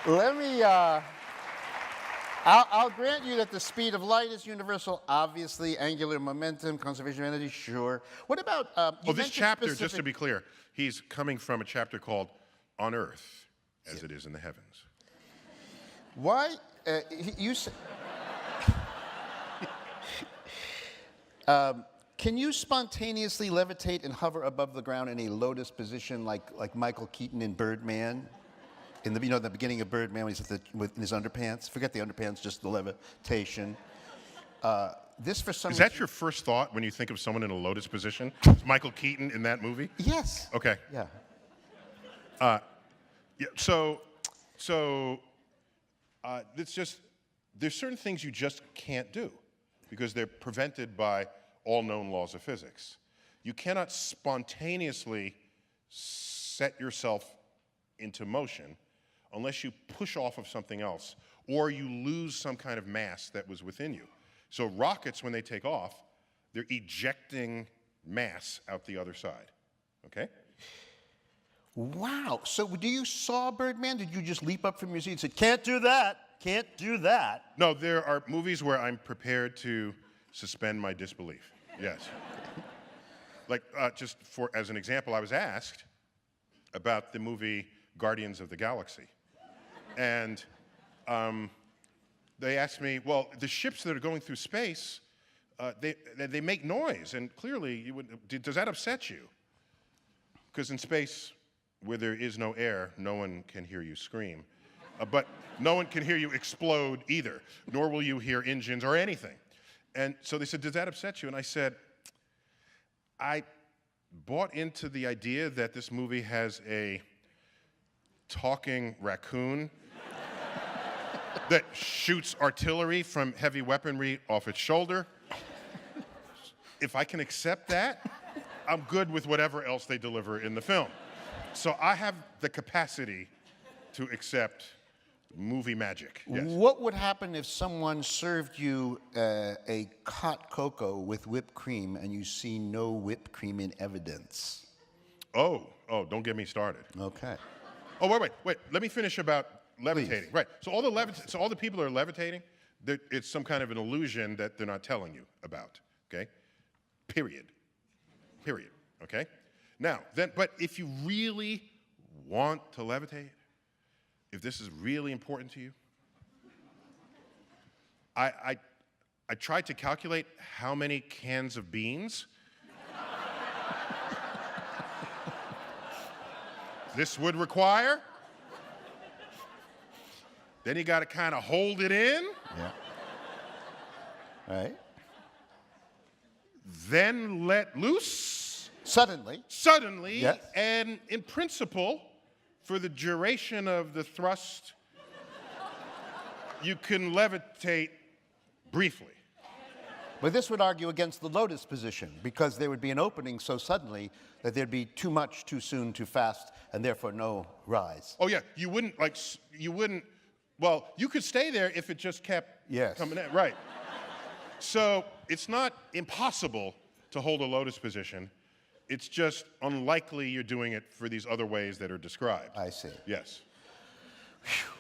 Let me, I'll grant you that the speed of light is universal. Obviously, angular momentum, conservation of energy, sure. What about, you This mentioned chapter, specific... just to be clear, he's coming from a chapter called On Earth as it is in the Heavens. Why, you can you spontaneously levitate and hover above the ground in a lotus position like Michael Keaton in Birdman? In the, the beginning of Birdman when he's in his underpants. Forget the underpants, just the levitation. This for some Is reason... that your first thought when you think of someone in a lotus position? Is Michael Keaton in that movie? Yes. Okay. Yeah. It's just, there's certain things you just can't do because they're prevented by all known laws of physics. You cannot spontaneously set yourself into motion unless you push off of something else or you lose some kind of mass that was within you. So rockets, when they take off, they're ejecting mass out the other side, okay? Wow. So do you saw Birdman? Did you just leap up from your seat and say, can't do that, can't do that? No, there are movies where I'm prepared to suspend my disbelief, yes. Like, just as an example, I was asked about the movie Guardians of the Galaxy. And they asked me, well, the ships that are going through space, they make noise, and clearly, does that upset you? Because in space, where there is no air, no one can hear you scream. But no one can hear you explode either, nor will you hear engines or anything. And so they said, does that upset you? And I said, I bought into the idea that this movie has a talking raccoon that shoots artillery from heavy weaponry off its shoulder. If I can accept that, I'm good with whatever else they deliver in the film. So I have the capacity to accept movie magic. Yes. What would happen if someone served you a hot cocoa with whipped cream and you see no whipped cream in evidence? Oh, don't get me started. Okay. Oh, wait. Let me finish about levitating. Please. Right. So all the people that are levitating, it's some kind of an illusion that they're not telling you about. Okay. Period. Okay. Now, but if you really want to levitate, if this is really important to you, I tried to calculate how many cans of beans this would require. Then you got to kind of hold it in. Yeah. All right. Then let loose. Suddenly. Suddenly. Yes. And in principle, for the duration of the thrust, you can levitate briefly. But this would argue against the lotus position because there would be an opening so suddenly that there'd be too much, too soon, too fast, and therefore no rise. Oh yeah, you wouldn't, well, you could stay there if it just kept coming in, right. So it's not impossible to hold a lotus position. It's just unlikely you're doing it for these other ways that are described. I see. Yes. Whew.